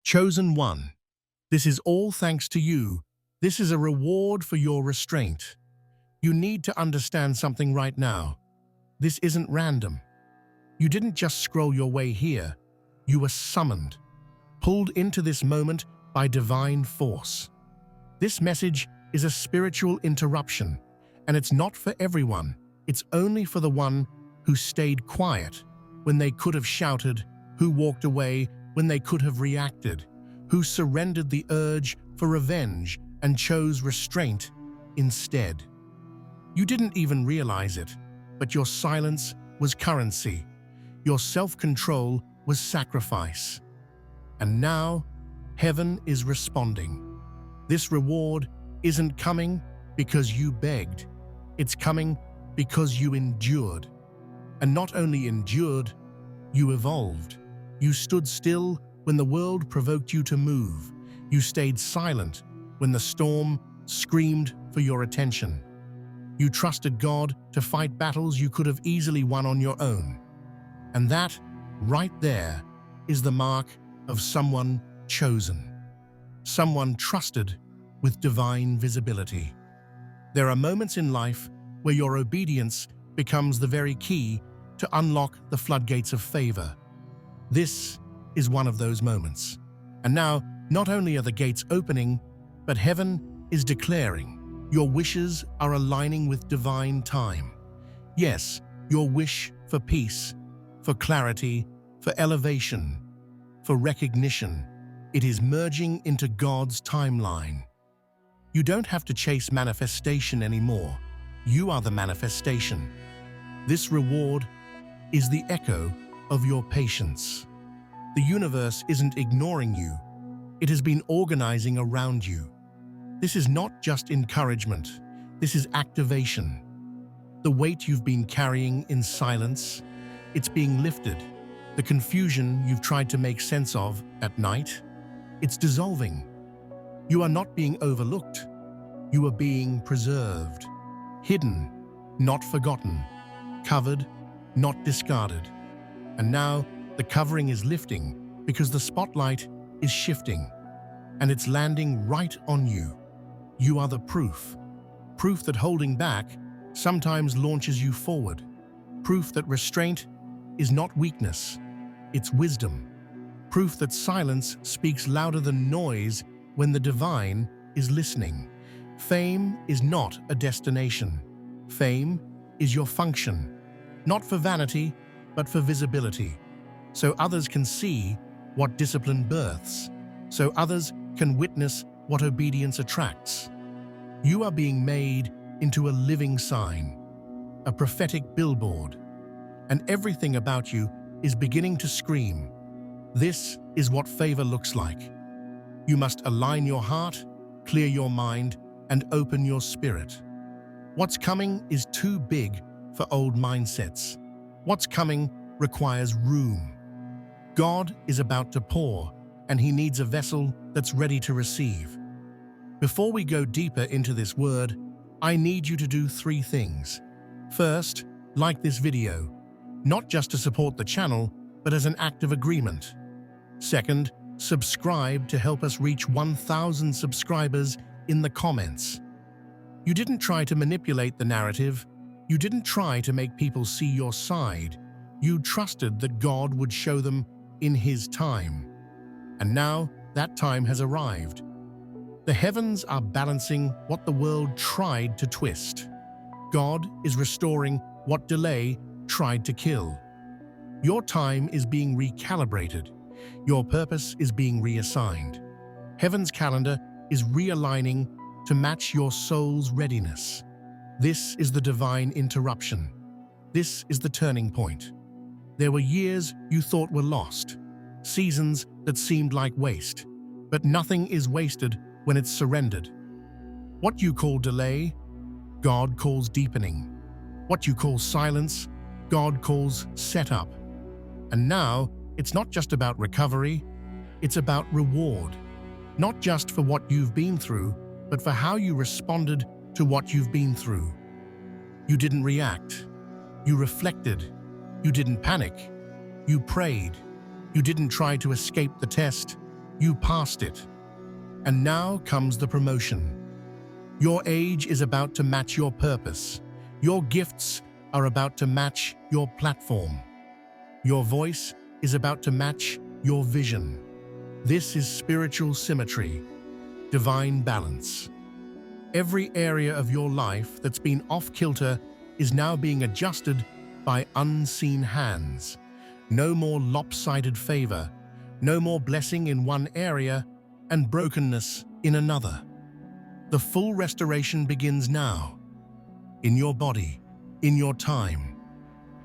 Chosen one. This is all thanks to you. This is a reward for your restraint. You need to understand something right now. This isn't random. You didn't just scroll your way here. You were summoned, pulled into this moment by divine force. This message is a spiritual interruption, and it's not for everyone. It's only for the one who stayed quiet when they could have shouted, who walked away when they could have reacted, who surrendered the urge for revenge and chose restraint instead. You didn't even realize it, but your silence was currency. Your self-control was sacrifice. And now, heaven is responding. This reward isn't coming because you begged. It's coming because you endured. And not only endured, you evolved. You stood still when the world provoked you to move. You stayed silent when the storm screamed for your attention. You trusted God to fight battles you could have easily won on your own. And that, right there, is the mark of someone chosen. Someone trusted with divine visibility. There are moments in life where your obedience becomes the very key to unlock the floodgates of favor. This is one of those moments. And now, not only are the gates opening, but heaven is declaring your wishes are aligning with divine time. Yes, your wish for peace, for clarity, for elevation, for recognition, it is merging into God's timeline. You don't have to chase manifestation anymore. You are the manifestation. This reward is the echo of your patience. The universe isn't ignoring you. It has been organizing around you. This is not just encouragement. This is activation. The weight you've been carrying in silence, it's being lifted. The confusion you've tried to make sense of at night, it's dissolving. You are not being overlooked. You are being preserved. Hidden, not forgotten. Covered, not discarded. And now, the covering is lifting because the spotlight is shifting, and it's landing right on you. You are the proof. Proof that holding back sometimes launches you forward. Proof that restraint is not weakness, it's wisdom. Proof that silence speaks louder than noise when the divine is listening. Fame is not a destination. Fame is your function, not for vanity, but for visibility. So others can see what discipline births. So others can witness what obedience attracts. You are being made into a living sign, a prophetic billboard, and everything about you is beginning to scream. This is what favor looks like. You must align your heart, clear your mind, and open your spirit. What's coming is too big for old mindsets. What's coming requires room. God is about to pour, and He needs a vessel that's ready to receive. Before we go deeper into this word, I need you to do 3 things. First, like this video, not just to support the channel, but as an act of agreement. Second, subscribe to help us reach 1,000 subscribers in the comments. You didn't try to manipulate the narrative. You didn't try to make people see your side. You trusted that God would show them in His time. And now that time has arrived. The heavens are balancing what the world tried to twist. God is restoring what delay tried to kill. Your time is being recalibrated. Your purpose is being reassigned. Heaven's calendar is realigning to match your soul's readiness. This is the divine interruption. This is the turning point. There were years you thought were lost, seasons that seemed like waste, but nothing is wasted when it's surrendered. What you call delay, God calls deepening. What you call silence, God calls setup. And now, it's not just about recovery, it's about reward. Not just for what you've been through, but for how you responded to what you've been through. You didn't react. You reflected. You didn't panic. You prayed. You didn't try to escape the test. You passed it. And now comes the promotion. Your age is about to match your purpose. Your gifts are about to match your platform. Your voice is about to match your vision. This is spiritual symmetry, divine balance. Every area of your life that's been off-kilter is now being adjusted by unseen hands. No more lopsided favor, no more blessing in one area and brokenness in another. The full restoration begins now, in your body, in your time,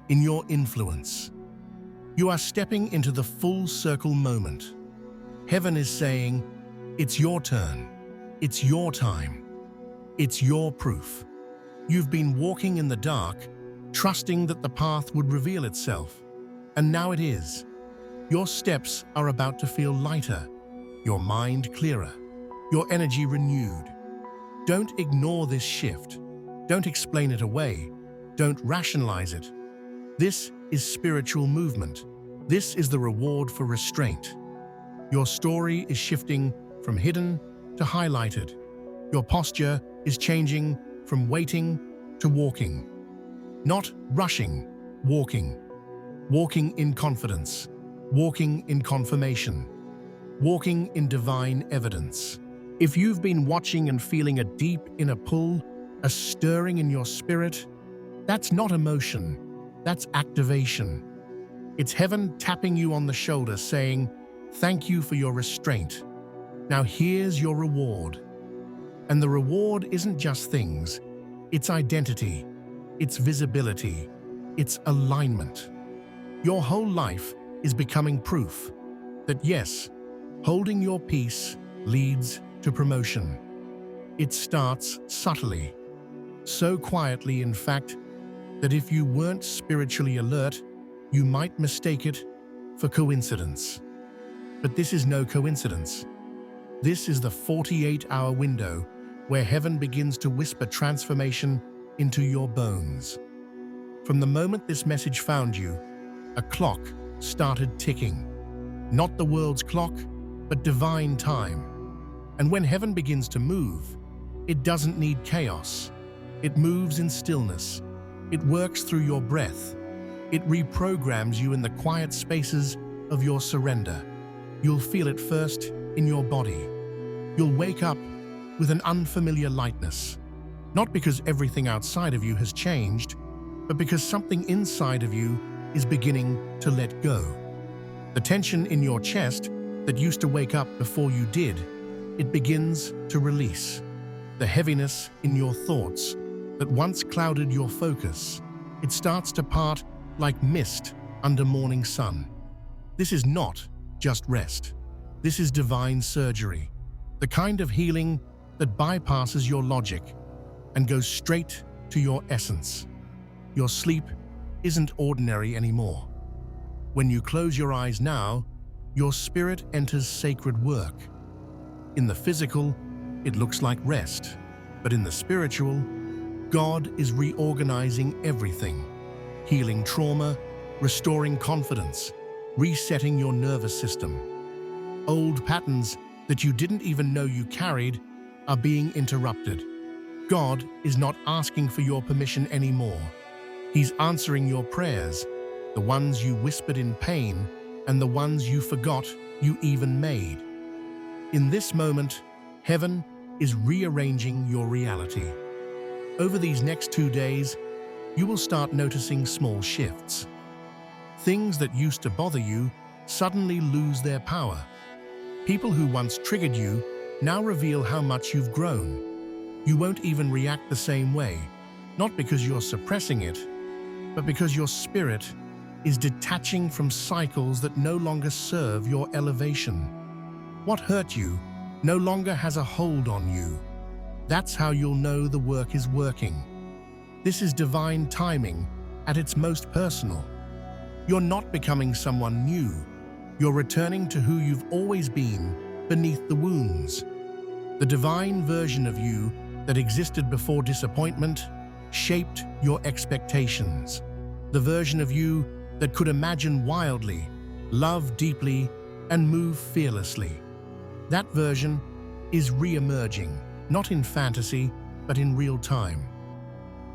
in your influence. You are stepping into the full circle moment. Heaven is saying, it's your turn, it's your time, it's your proof. You've been walking in the dark, trusting that the path would reveal itself, and now it is. Your steps are about to feel lighter, your mind clearer, your energy renewed. Don't ignore this shift. Don't explain it away. Don't rationalize it. This is spiritual movement. This is the reward for restraint. Your story is shifting from hidden to highlighted. Your posture is changing from waiting to walking. Not rushing, walking. Walking in confidence. Walking in confirmation. Walking in divine evidence. If you've been watching and feeling a deep inner pull, a stirring in your spirit, that's not emotion, that's activation. It's heaven tapping you on the shoulder saying, thank you for your restraint. Now here's your reward. And the reward isn't just things, it's identity, it's visibility, it's alignment. Your whole life is becoming proof that yes, holding your peace leads to promotion. It starts subtly, so quietly in fact, that if you weren't spiritually alert, you might mistake it for coincidence. But this is no coincidence. This is the 48-hour window where heaven begins to whisper transformation into your bones. From the moment this message found you, a clock started ticking. Not the world's clock, but divine time. And when heaven begins to move, it doesn't need chaos. It moves in stillness. It works through your breath. It reprograms you in the quiet spaces of your surrender. You'll feel it first in your body. You'll wake up with an unfamiliar lightness, not because everything outside of you has changed, but because something inside of you is beginning to let go. The tension in your chest that used to wake up before you did, it begins to release. The heaviness in your thoughts that once clouded your focus, it starts to part like mist under morning sun. This is not just rest. This is divine surgery, the kind of healing that bypasses your logic and goes straight to your essence. Your sleep isn't ordinary anymore. When you close your eyes now, your spirit enters sacred work. In the physical, it looks like rest, but in the spiritual, God is reorganizing everything, healing trauma, restoring confidence, resetting your nervous system. Old patterns that you didn't even know you carried are being interrupted. God is not asking for your permission anymore. He's answering your prayers, the ones you whispered in pain and the ones you forgot you even made. In this moment, heaven is rearranging your reality. Over these next 2 days, you will start noticing small shifts. Things that used to bother you suddenly lose their power. People who once triggered you now reveal how much you've grown. You won't even react the same way, not because you're suppressing it, but because your spirit is detaching from cycles that no longer serve your elevation. What hurt you no longer has a hold on you. That's how you'll know the work is working. This is divine timing at its most personal. You're not becoming someone new. You're returning to who you've always been beneath the wounds. The divine version of you that existed before disappointment shaped your expectations. The version of you that could imagine wildly, love deeply, and move fearlessly. That version is re-emerging, not in fantasy, but in real time.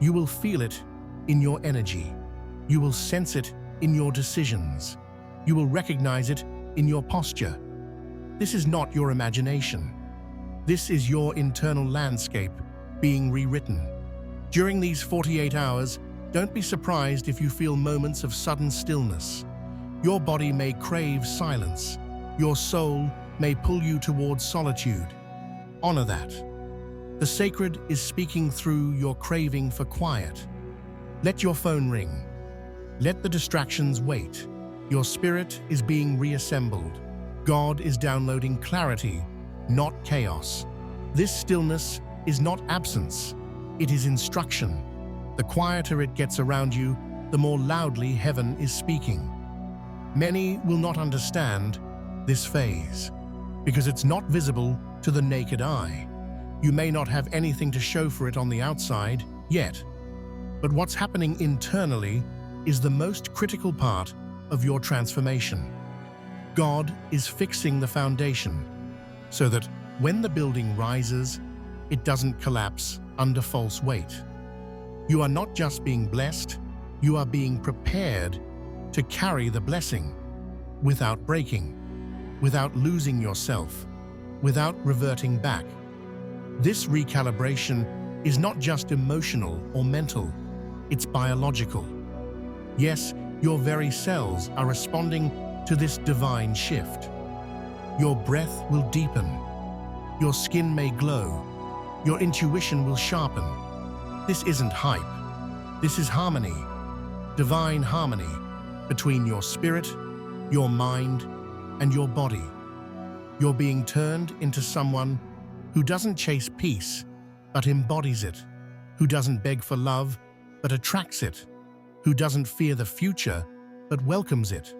You will feel it in your energy. You will sense it in your decisions. You will recognize it in your posture. This is not your imagination. This is your internal landscape being rewritten. During these 48 hours, don't be surprised if you feel moments of sudden stillness. Your body may crave silence. Your soul may pull you towards solitude. Honor that. The sacred is speaking through your craving for quiet. Let your phone ring. Let the distractions wait. Your spirit is being reassembled. God is downloading clarity, not chaos. This stillness is not absence. It is instruction. The quieter it gets around you, the more loudly heaven is speaking. Many will not understand this phase because it's not visible to the naked eye. You may not have anything to show for it on the outside yet, but what's happening internally is the most critical part of your transformation. God is fixing the foundation so that when the building rises, it doesn't collapse under false weight. You are not just being blessed, you are being prepared to carry the blessing without breaking, without losing yourself, without reverting back. This recalibration is not just emotional or mental, it's biological. Yes, your very cells are responding to this divine shift. Your breath will deepen, your skin may glow, your intuition will sharpen. This isn't hype, this is harmony, divine harmony between your spirit, your mind, and your body. You're being turned into someone who doesn't chase peace, but embodies it, who doesn't beg for love, but attracts it, who doesn't fear the future, but welcomes it.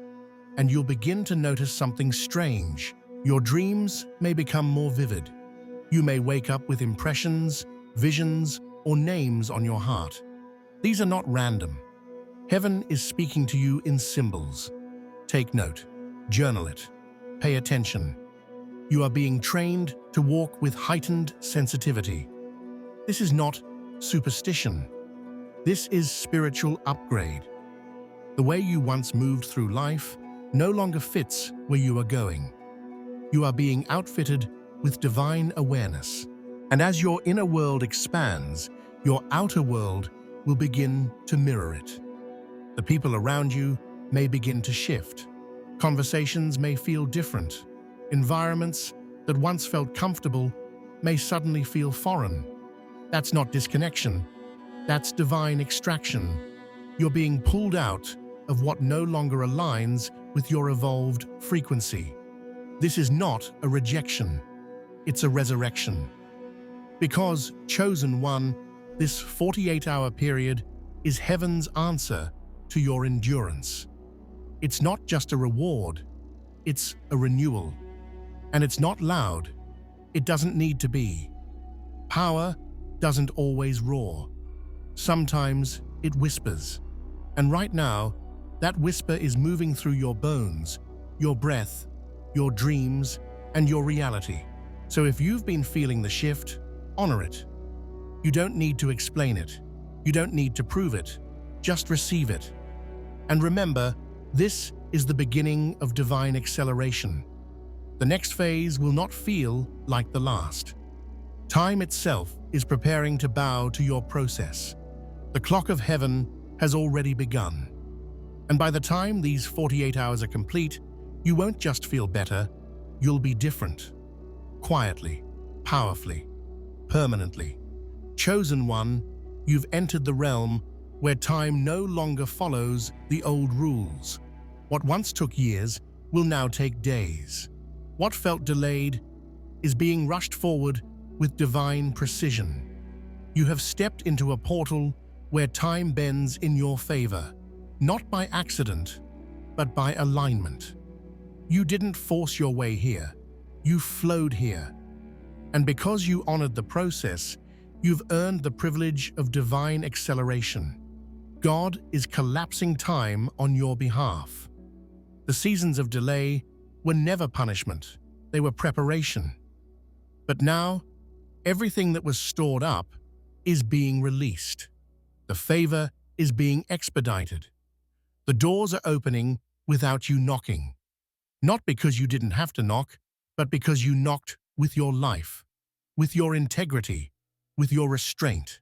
And you'll begin to notice something strange. Your dreams may become more vivid. You may wake up with impressions, visions, or names on your heart. These are not random. Heaven is speaking to you in symbols. Take note, journal it, pay attention. You are being trained to walk with heightened sensitivity. This is not superstition. This is spiritual upgrade. The way you once moved through life no longer fits where you are going. You are being outfitted with divine awareness. And as your inner world expands, your outer world will begin to mirror it. The people around you may begin to shift. Conversations may feel different. Environments that once felt comfortable may suddenly feel foreign. That's not disconnection. That's divine extraction. You're being pulled out of what no longer aligns with your evolved frequency. This is not a rejection. It's a resurrection. Because, chosen one, this 48-hour period is heaven's answer to your endurance. It's not just a reward, it's a renewal. And it's not loud. It doesn't need to be. Power doesn't always roar. Sometimes it whispers. And right now, that whisper is moving through your bones, your breath, your dreams, and your reality. So if you've been feeling the shift, honor it. You don't need to explain it. You don't need to prove it. Just receive it. And remember, this is the beginning of divine acceleration. The next phase will not feel like the last. Time itself is preparing to bow to your process. The clock of heaven has already begun. And by the time these 48 hours are complete, you won't just feel better, you'll be different. Quietly, powerfully, permanently. Chosen one, you've entered the realm where time no longer follows the old rules. What once took years will now take days. What felt delayed is being rushed forward with divine precision. You have stepped into a portal where time bends in your favor, not by accident, but by alignment. You didn't force your way here, you flowed here. And because you honored the process, you've earned the privilege of divine acceleration. God is collapsing time on your behalf. The seasons of delay were never punishment. They were preparation. But now, everything that was stored up is being released. The favor is being expedited. The doors are opening without you knocking. Not because you didn't have to knock, but because you knocked with your life, with your integrity, with your restraint.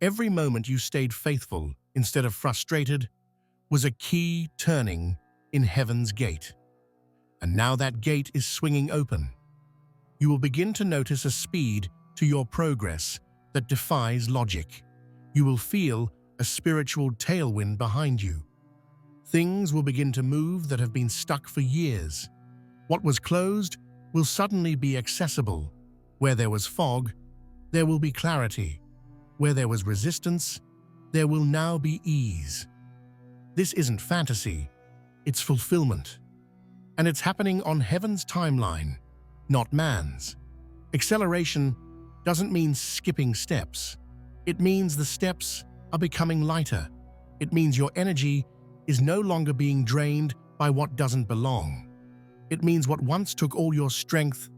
Every moment you stayed faithful instead of frustrated was a key turning in heaven's gate. And now that gate is swinging open. You will begin to notice a speed to your progress that defies logic. You will feel a spiritual tailwind behind you. Things will begin to move that have been stuck for years. What was closed will suddenly be accessible. Where there was fog, there will be clarity. Where there was resistance, there will now be ease. This isn't fantasy, it's fulfillment. And it's happening on heaven's timeline, not man's. Acceleration doesn't mean skipping steps. It means the steps are becoming lighter. It means your energy is no longer being drained by what doesn't belong. It means what once took all your strength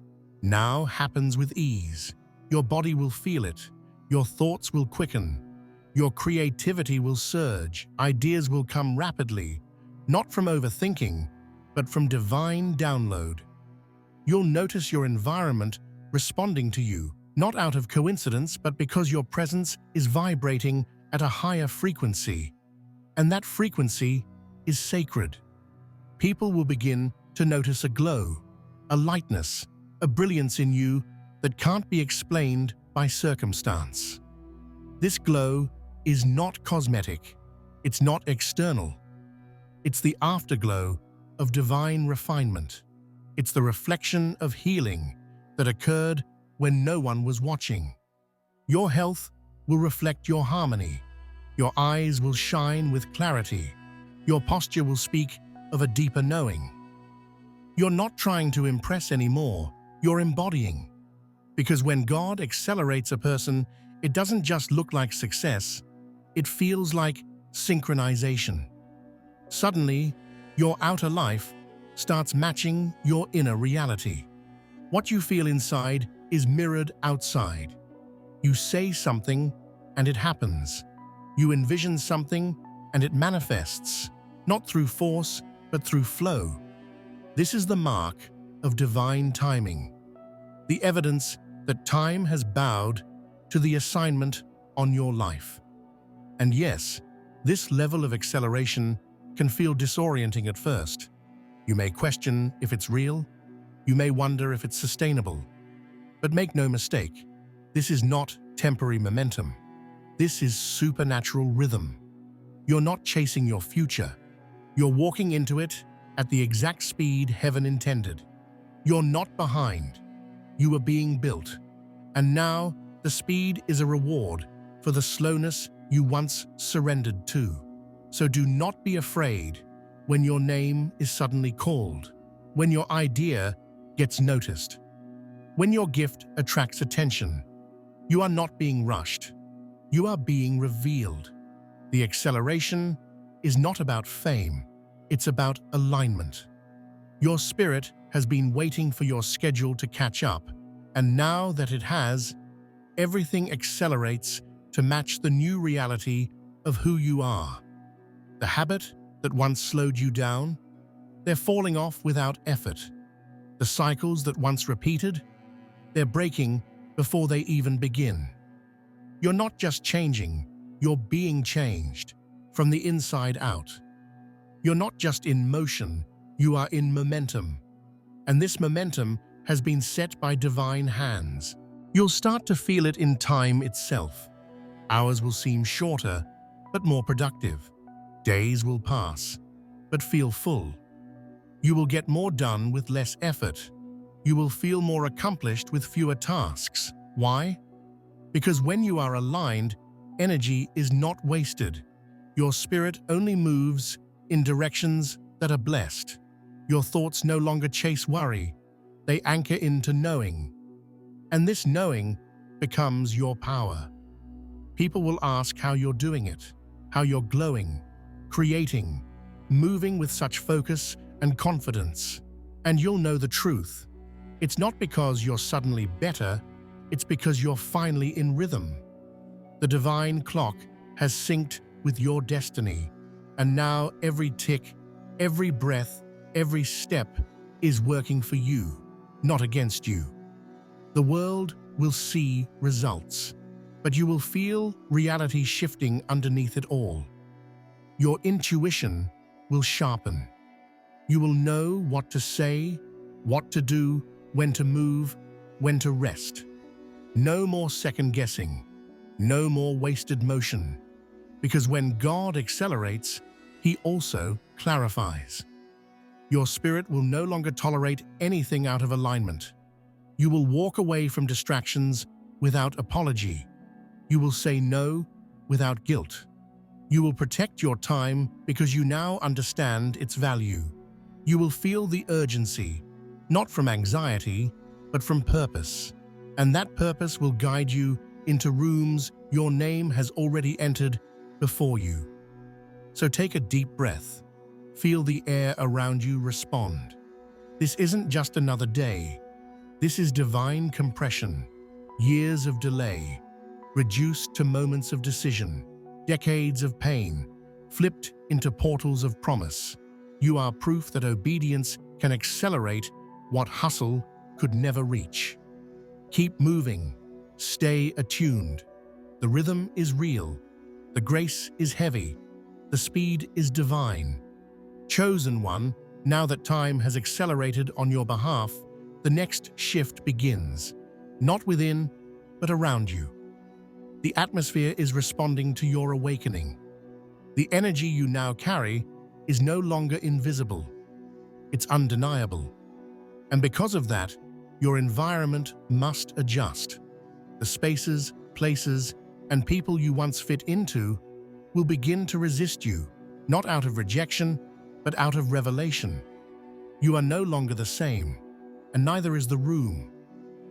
now happens with ease. Your body will feel it. Your thoughts will quicken. Your creativity will surge. Ideas will come rapidly, not from overthinking, but from divine download. You'll notice your environment responding to you, not out of coincidence, but because your presence is vibrating at a higher frequency. And that frequency is sacred. People will begin to notice a glow, a lightness, a brilliance in you that can't be explained by circumstance. This glow is not cosmetic. It's not external. It's the afterglow of divine refinement. It's the reflection of healing that occurred when no one was watching. Your health will reflect your harmony. Your eyes will shine with clarity. Your posture will speak of a deeper knowing. You're not trying to impress anymore, you're embodying. Because when God accelerates a person, it doesn't just look like success, it feels like synchronization. Suddenly, your outer life starts matching your inner reality. What you feel inside is mirrored outside. You say something, and it happens. You envision something, and it manifests, not through force, but through flow. This is the mark of divine timing, the evidence that time has bowed to the assignment on your life. And yes, this level of acceleration can feel disorienting at first. You may question if it's real. You may wonder if it's sustainable. But make no mistake, this is not temporary momentum. This is supernatural rhythm. You're not chasing your future. You're walking into it at the exact speed heaven intended. You're not behind. You are being built. And now, the speed is a reward for the slowness you once surrendered to. So do not be afraid when your name is suddenly called, when your idea gets noticed, when your gift attracts attention. You are not being rushed. You are being revealed. The acceleration is not about fame. It's about alignment. Your spirit has been waiting for your schedule to catch up, and now that it has, everything accelerates to match the new reality of who you are. The habit that once slowed you down, they're falling off without effort. The cycles that once repeated, they're breaking before they even begin. You're not just changing, you're being changed from the inside out. You're not just in motion, you are in momentum. And this momentum has been set by divine hands. You'll start to feel it in time itself. Hours will seem shorter, but more productive. Days will pass, but feel full. You will get more done with less effort. You will feel more accomplished with fewer tasks. Why? Because when you are aligned, energy is not wasted. Your spirit only moves in directions that are blessed. Your thoughts no longer chase worry. They anchor into knowing. And this knowing becomes your power. People will ask how you're doing it, how you're glowing, creating, moving with such focus and confidence. And you'll know the truth. It's not because you're suddenly better, it's because you're finally in rhythm. The divine clock has synced with your destiny, and now every tick, every breath, every step is working for you, not against you. The world will see results, but you will feel reality shifting underneath it all. Your intuition will sharpen. You will know what to say, what to do, when to move, when to rest. No more second guessing, no more wasted motion, because when God accelerates, He also clarifies. Your spirit will no longer tolerate anything out of alignment. You will walk away from distractions without apology. You will say no without guilt. You will protect your time because you now understand its value. You will feel the urgency, not from anxiety, but from purpose. And that purpose will guide you into rooms your name has already entered before you. So take a deep breath. Feel the air around you respond. This isn't just another day. This is divine compression, years of delay, reduced to moments of decision, decades of pain, flipped into portals of promise. You are proof that obedience can accelerate what hustle could never reach. Keep moving. Stay attuned. The rhythm is real. The grace is heavy. The speed is divine. Chosen one, now that time has accelerated on your behalf, the next shift begins. Not within, but around you. The atmosphere is responding to your awakening. The energy you now carry is no longer invisible. It's undeniable. And because of that, your environment must adjust. The spaces, places, and people you once fit into will begin to resist you, not out of rejection, but out of revelation. You are no longer the same, and neither is the room.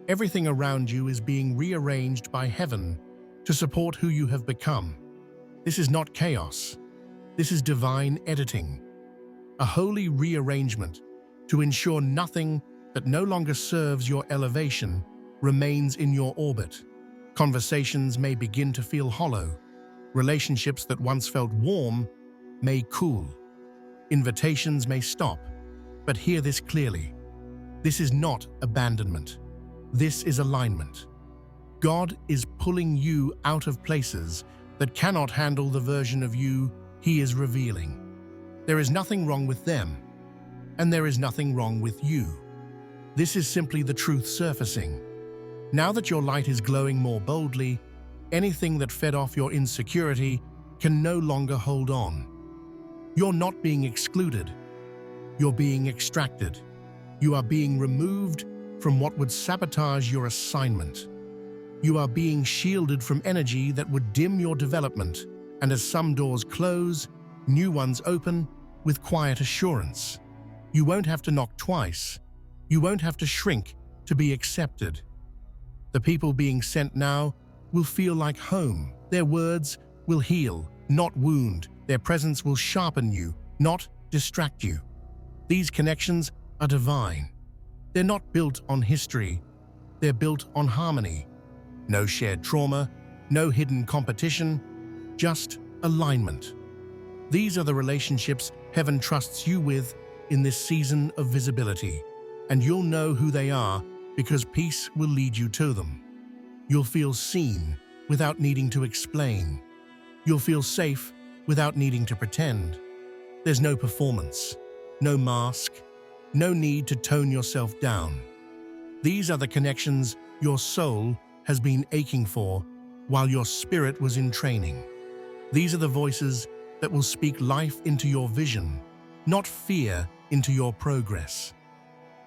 Everything around you is being rearranged by heaven to support who you have become. This is not chaos. This is divine editing, a holy rearrangement to ensure nothing that no longer serves your elevation remains in your orbit. Conversations may begin to feel hollow. Relationships that once felt warm may cool. Invitations may stop. But hear this clearly. This is not abandonment. This is alignment. God is pulling you out of places that cannot handle the version of you He is revealing. There is nothing wrong with them, and there is nothing wrong with you. This is simply the truth surfacing. Now that your light is glowing more boldly, anything that fed off your insecurity can no longer hold on. You're not being excluded. You're being extracted. You are being removed from what would sabotage your assignment. You are being shielded from energy that would dim your development, and as some doors close, new ones open with quiet assurance. You won't have to knock twice. You won't have to shrink to be accepted. The people being sent now will feel like home. Their words will heal, not wound. Their presence will sharpen you, not distract you. These connections are divine. They're not built on history. They're built on harmony. No shared trauma, no hidden competition, just alignment. These are the relationships heaven trusts you with in this season of visibility, and you'll know who they are because peace will lead you to them. You'll feel seen without needing to explain. You'll feel safe without needing to pretend. There's no performance, no mask, no need to tone yourself down. These are the connections your soul has been aching for while your spirit was in training. These are the voices that will speak life into your vision, not fear into your progress.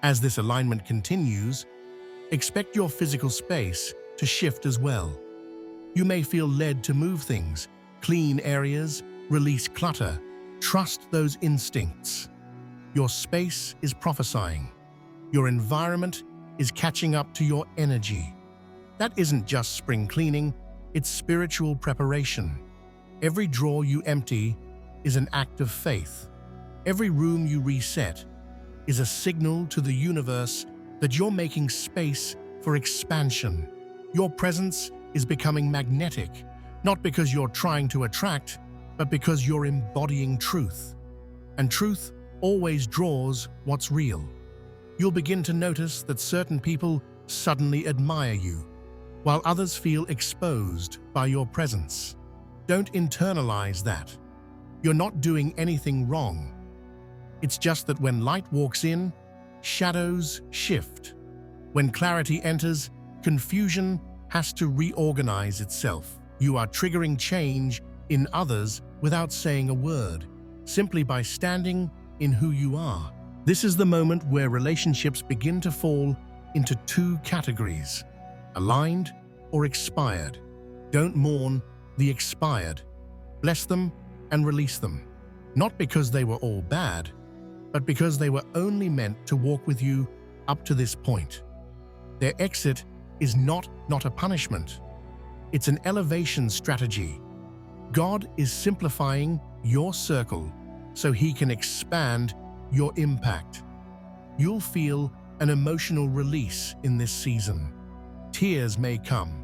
As this alignment continues, expect your physical space to shift as well. You may feel led to move things, clean areas, release clutter. Trust those instincts. Your space is prophesying. Your environment is catching up to your energy. That isn't just spring cleaning, it's spiritual preparation. Every drawer you empty is an act of faith. Every room you reset is a signal to the universe that you're making space for expansion. Your presence is becoming magnetic, not because you're trying to attract, but because you're embodying truth. And truth always draws what's real. You'll begin to notice that certain people suddenly admire you, while others feel exposed by your presence. Don't internalize that. You're not doing anything wrong. It's just that when light walks in, shadows shift. When clarity enters, confusion has to reorganize itself. You are triggering change in others without saying a word, simply by standing in who you are. This is the moment where relationships begin to fall into two categories: aligned or expired. Don't mourn the expired. Bless them and release them. Not because they were all bad, but because they were only meant to walk with you up to this point. Their exit is not a punishment. It's an elevation strategy. God is simplifying your circle so He can expand your impact. You'll feel an emotional release in this season. Tears may come,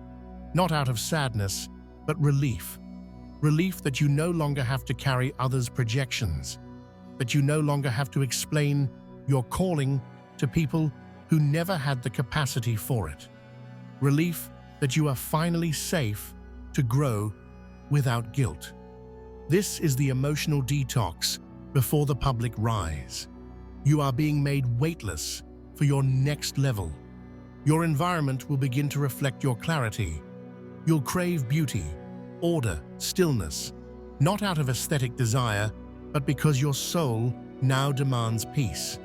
not out of sadness, but relief. Relief that you no longer have to carry others' projections, that you no longer have to explain your calling to people who never had the capacity for it. Relief that you are finally safe to grow without guilt. This is the emotional detox before the public rise. You are being made weightless for your next level. Your environment will begin to reflect your clarity. You'll crave beauty, order, stillness, not out of aesthetic desire, but because your soul now demands peace.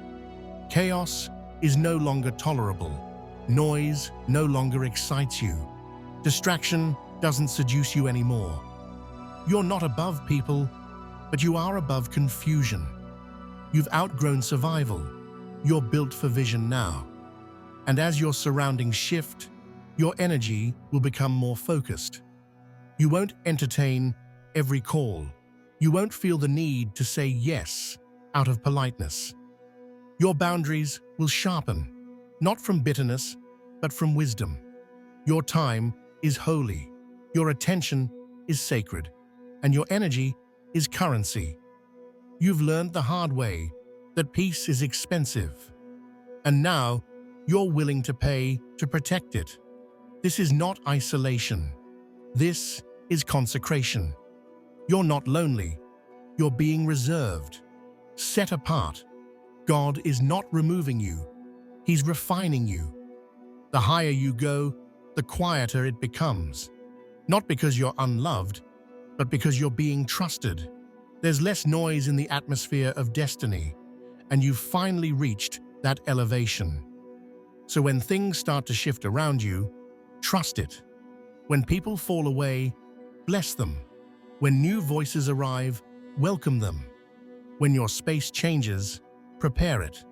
Chaos is no longer tolerable. Noise no longer excites you. Distraction doesn't seduce you anymore. You're not above people, but you are above confusion. You've outgrown survival. You're built for vision now. And as your surroundings shift, your energy will become more focused. You won't entertain every call. You won't feel the need to say yes out of politeness. Your boundaries will sharpen, not from bitterness, but from wisdom. Your time is holy. Your attention is sacred. And your energy is currency. You've learned the hard way that peace is expensive. And now you're willing to pay to protect it. This is not isolation. This is consecration. You're not lonely. You're being reserved, set apart. God is not removing you. He's refining you. The higher you go, the quieter it becomes. Not because you're unloved, but because you're being trusted. There's less noise in the atmosphere of destiny, and you've finally reached that elevation. So when things start to shift around you, trust it. When people fall away, bless them. When new voices arrive, welcome them. When your space changes, prepare it.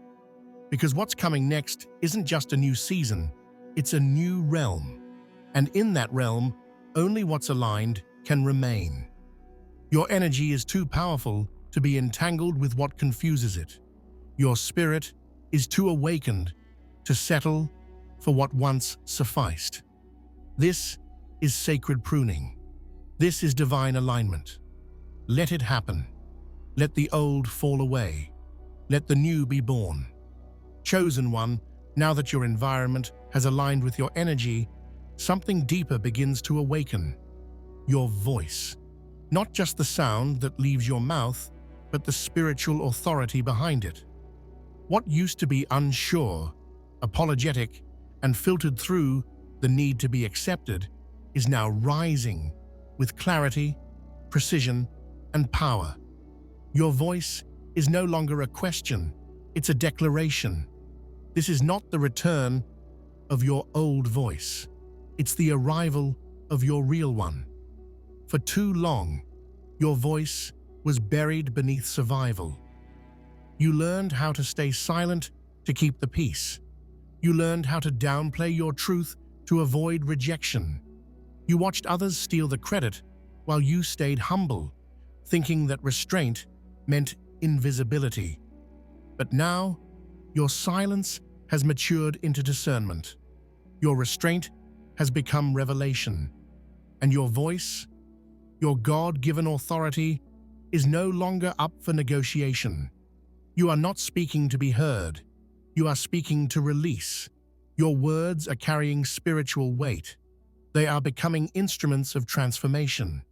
Because what's coming next isn't just a new season, it's a new realm. And in that realm, only what's aligned can remain. Your energy is too powerful to be entangled with what confuses it. Your spirit is too awakened to settle for what once sufficed. This is sacred pruning. This is divine alignment. Let it happen. Let the old fall away. Let the new be born. Chosen one, now that your environment has aligned with your energy, something deeper begins to awaken. Your voice. Not just the sound that leaves your mouth, but the spiritual authority behind it. What used to be unsure, apologetic, and filtered through the need to be accepted is now rising with clarity, precision, and power. Your voice is no longer a question, it's a declaration. This is not the return of your old voice. It's the arrival of your real one. For too long, your voice was buried beneath survival. You learned how to stay silent to keep the peace. You learned how to downplay your truth to avoid rejection. You watched others steal the credit while you stayed humble, thinking that restraint meant invisibility. But now, your silence has matured into discernment. Your restraint has become revelation. And your voice, your God-given authority, is no longer up for negotiation. You are not speaking to be heard. You are speaking to release. Your words are carrying spiritual weight. They are becoming instruments of transformation.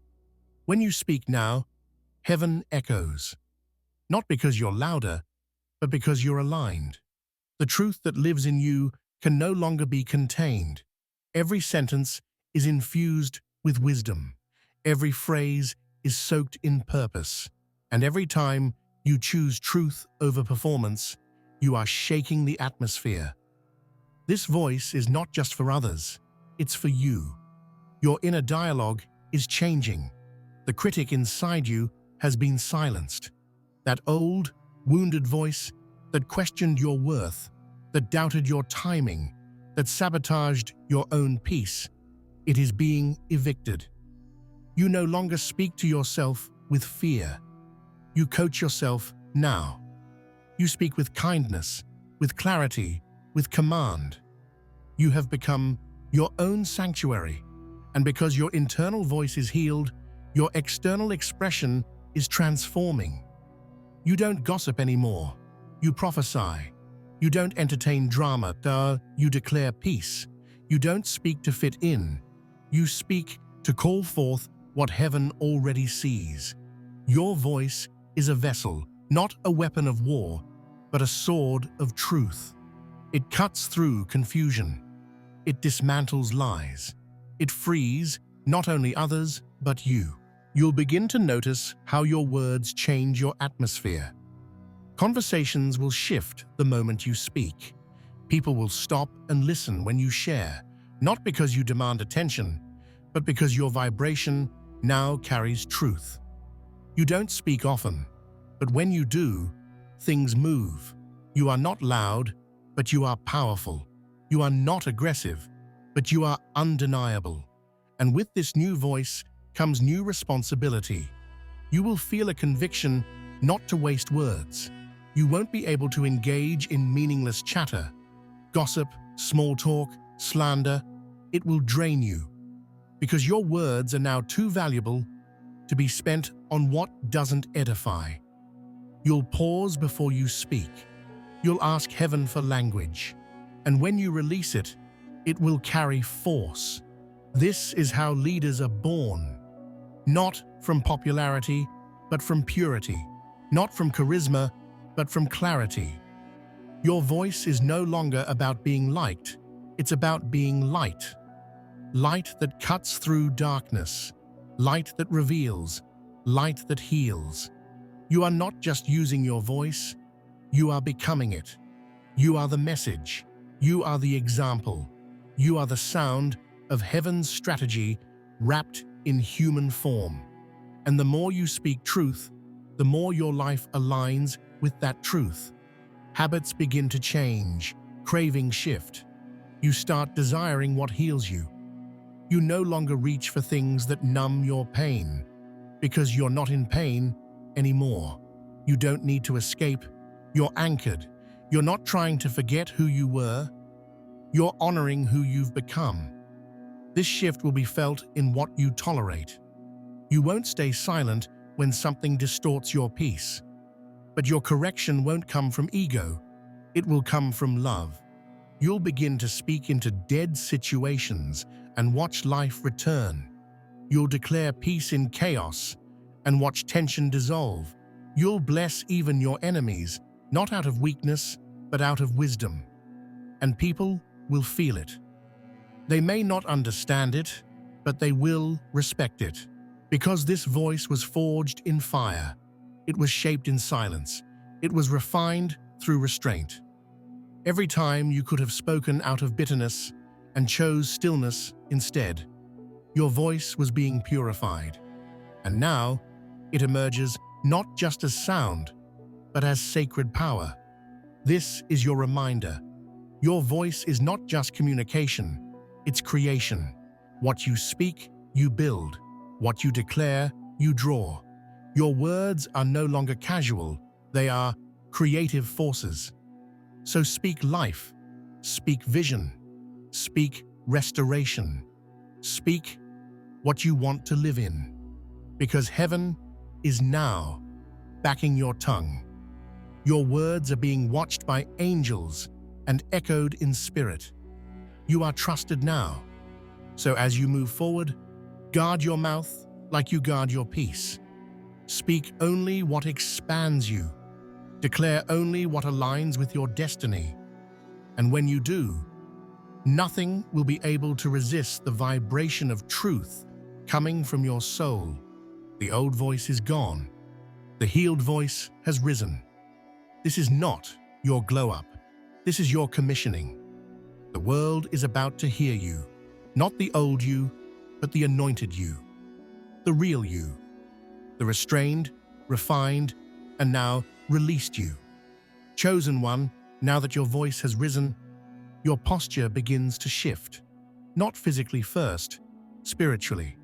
When you speak now, heaven echoes. Not because you're louder, but because you're aligned. The truth that lives in you can no longer be contained. Every sentence is infused with wisdom. Every phrase is soaked in purpose. And every time you choose truth over performance, you are shaking the atmosphere. This voice is not just for others, it's for you. Your inner dialogue is changing. The critic inside you has been silenced. That old, wounded voice that questioned your worth, that doubted your timing, that sabotaged your own peace, it is being evicted. You no longer speak to yourself with fear. You coach yourself now. You speak with kindness, with clarity, with command. You have become your own sanctuary, and because your internal voice is healed, your external expression is transforming. You don't gossip anymore. You prophesy. You don't entertain drama. You declare peace. You don't speak to fit in. You speak to call forth what heaven already sees. Your voice is a vessel, not a weapon of war, but a sword of truth. It cuts through confusion. It dismantles lies. It frees not only others, but you. You'll begin to notice how your words change your atmosphere. Conversations will shift the moment you speak. People will stop and listen when you share, not because you demand attention, but because your vibration now carries truth. You don't speak often, but when you do, things move. You are not loud, but you are powerful. You are not aggressive, but you are undeniable. And with this new voice comes new responsibility. You will feel a conviction not to waste words. You won't be able to engage in meaningless chatter, gossip, small talk, slander. It will drain you, because your words are now too valuable to be spent on what doesn't edify. You'll pause before you speak. You'll ask heaven for language. And when you release it, it will carry force. This is how leaders are born. Not from popularity, but from purity. Not from charisma, but from clarity. Your voice is no longer about being liked. It's about being light. Light that cuts through darkness. Light that reveals. Light that heals. You are not just using your voice, you are becoming it. You are the message. You are the example. You are the sound of heaven's strategy wrapped in human form. And the more you speak truth, the more your life aligns with that truth. Habits begin to change, cravings shift. You start desiring what heals you. You no longer reach for things that numb your pain, because you're not in pain anymore. You don't need to escape. You're anchored. You're not trying to forget who you were. You're honoring who you've become. This shift will be felt in what you tolerate. You won't stay silent when something distorts your peace. But your correction won't come from ego. It will come from love. You'll begin to speak into dead situations and watch life return. You'll declare peace in chaos and watch tension dissolve. You'll bless even your enemies, not out of weakness, but out of wisdom. And people will feel it. They may not understand it, but they will respect it. Because this voice was forged in fire. It was shaped in silence. It was refined through restraint. Every time you could have spoken out of bitterness and chose stillness instead, your voice was being purified. And now, it emerges not just as sound, but as sacred power. This is your reminder. Your voice is not just communication, it's creation. What you speak, you build. What you declare, you draw. Your words are no longer casual, they are creative forces. So speak life, Speak vision. Speak restoration. Speak what you want to live in. Because heaven is now backing your tongue. Your words are being watched by angels and echoed in spirit. You are trusted now. So as you move forward, guard your mouth like you guard your peace. Speak only what expands you. Declare only what aligns with your destiny. And when you do, nothing will be able to resist the vibration of truth coming from your soul. The old voice is gone. The healed voice has risen. This is not your glow-up. This is your commissioning. The world is about to hear you. Not the old you, but the anointed you. The real you. The restrained, refined, and now released you. Chosen one, now that your voice has risen, your posture begins to shift. Not physically first, spiritually.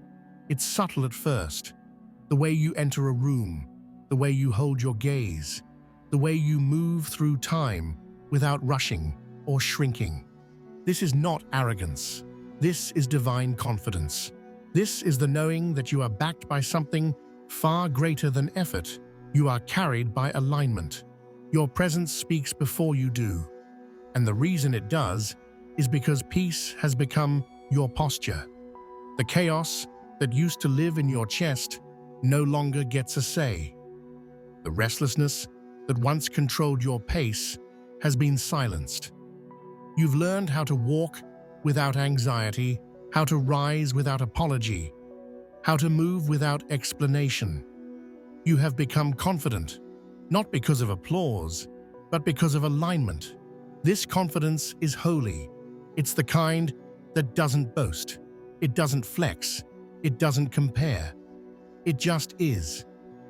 It's subtle at first. The way you enter a room, the way you hold your gaze, the way you move through time without rushing or shrinking. This is not arrogance. This is divine confidence. This is the knowing that you are backed by something far greater than effort. You are carried by alignment. Your presence speaks before you do. And the reason it does is because peace has become your posture. The chaos that used to live in your chest no longer gets a say. The restlessness that once controlled your pace has been silenced. You've learned how to walk without anxiety, how to rise without apology, how to move without explanation. You have become confident, not because of applause, but because of alignment. This confidence is holy. It's the kind that doesn't boast. It doesn't flex. It doesn't compare. It just is.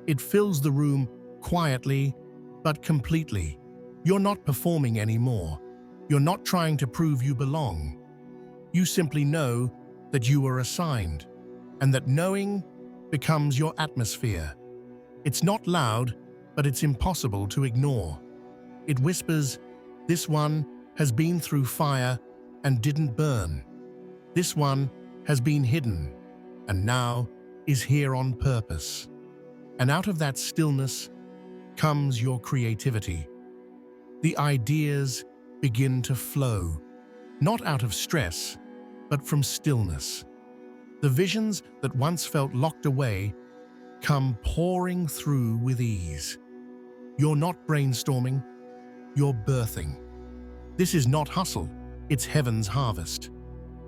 It fills the room quietly, but completely. You're not performing anymore. You're not trying to prove you belong. You simply know that you were assigned, and that knowing becomes your atmosphere. It's not loud, but it's impossible to ignore. It whispers, "This one has been through fire and didn't burn. This one has been hidden and now is here on purpose." And out of that stillness comes your creativity. The ideas begin to flow, not out of stress, but from stillness. The visions that once felt locked away come pouring through with ease. You're not brainstorming, you're birthing. This is not hustle, it's heaven's harvest.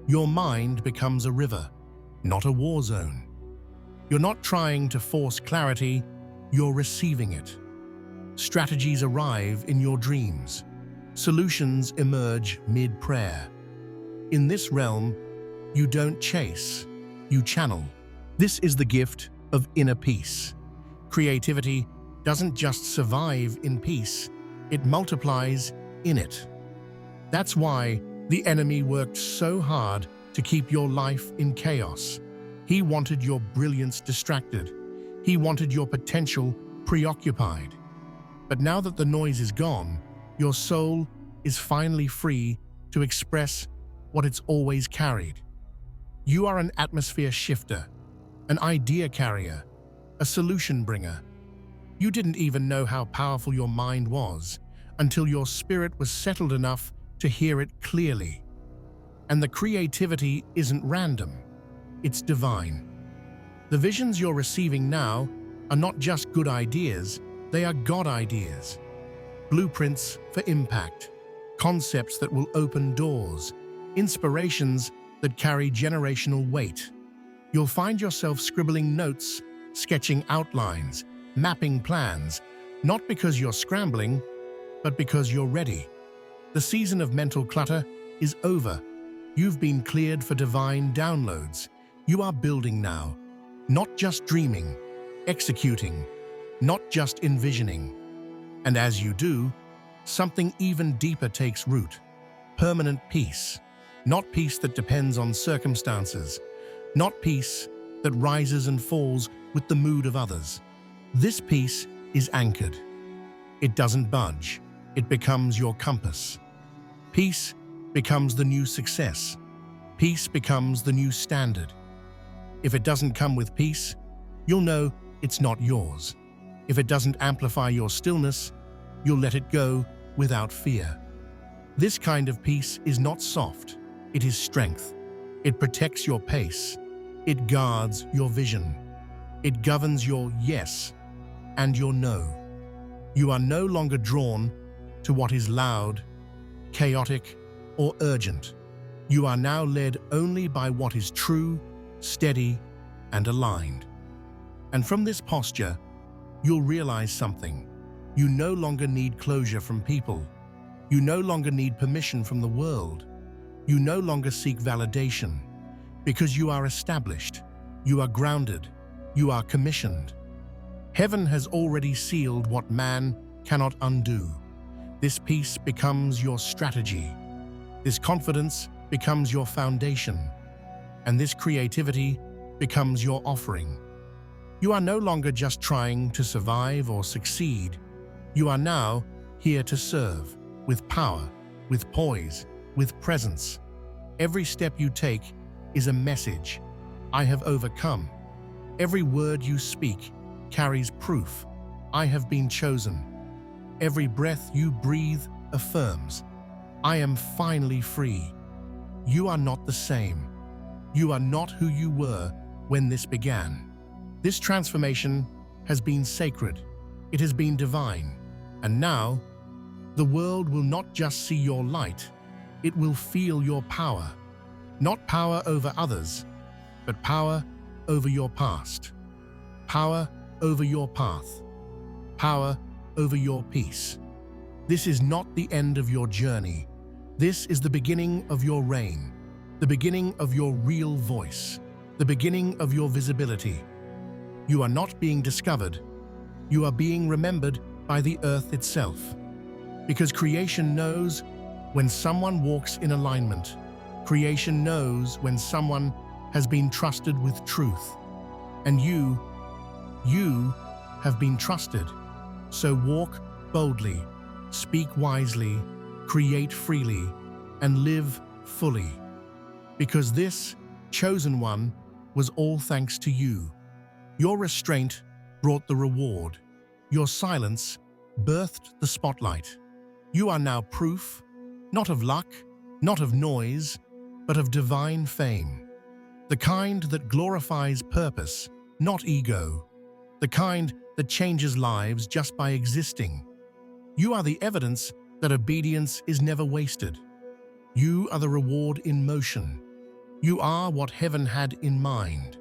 Your mind becomes a river, not a war zone. You're not trying to force clarity, you're receiving it. Strategies arrive in your dreams. Solutions emerge mid-prayer. In this realm, you don't chase, you channel. This is the gift of inner peace. Creativity doesn't just survive in peace, it multiplies in it. That's why the enemy worked so hard to keep your life in chaos. He wanted your brilliance distracted. He wanted your potential preoccupied. But now that the noise is gone, your soul is finally free to express what it's always carried. You are an atmosphere shifter, an idea carrier, a solution bringer. You didn't even know how powerful your mind was until your spirit was settled enough to hear it clearly. And the creativity isn't random, it's divine. The visions you're receiving now are not just good ideas, they are God ideas. Blueprints for impact, concepts that will open doors, inspirations that carry generational weight. You'll find yourself scribbling notes, sketching outlines, mapping plans, not because you're scrambling, but because you're ready. The season of mental clutter is over. You've been cleared for divine downloads. You are building now, not just dreaming, executing, not just envisioning. And as you do, something even deeper takes root. Permanent peace. Not peace that depends on circumstances. Not peace that rises and falls with the mood of others. This peace is anchored. It doesn't budge. It becomes your compass. Peace becomes the new success. Peace becomes the new standard. If it doesn't come with peace, you'll know it's not yours. If it doesn't amplify your stillness, you'll let it go without fear. This kind of peace is not soft, it is strength. It protects your pace. It guards your vision. It governs your yes and your no. You are no longer drawn to what is loud, chaotic, or urgent. You are now led only by what is true, steady, and aligned. And from this posture, you'll realize something. You no longer need closure from people. You no longer need permission from the world. You no longer seek validation, because you are established, you are grounded, you are commissioned. Heaven has already sealed what man cannot undo. This peace becomes your strategy. This confidence becomes your foundation. And this creativity becomes your offering. You are no longer just trying to survive or succeed. You are now here to serve, with power, with poise, with presence. Every step you take is a message. I have overcome. Every word you speak carries proof. I have been chosen. Every breath you breathe affirms. I am finally free. You are not the same. You are not who you were when this began. This transformation has been sacred. It has been divine. And now, the world will not just see your light, it will feel your power. Not power over others, but power over your past. Power over your path. Power over your peace. This is not the end of your journey. This is the beginning of your reign, the beginning of your real voice, the beginning of your visibility. You are not being discovered. You are being remembered by the earth itself. Because creation knows when someone walks in alignment. Creation knows when someone has been trusted with truth. And you have been trusted. So walk boldly, speak wisely, create freely, and live fully. Because this chosen one was all thanks to you. Your restraint brought the reward. Your silence birthed the spotlight. You are now proof, not of luck, not of noise, but of divine fame. The kind that glorifies purpose, not ego. The kind that changes lives just by existing. You are the evidence that obedience is never wasted. You are the reward in motion. You are what heaven had in mind.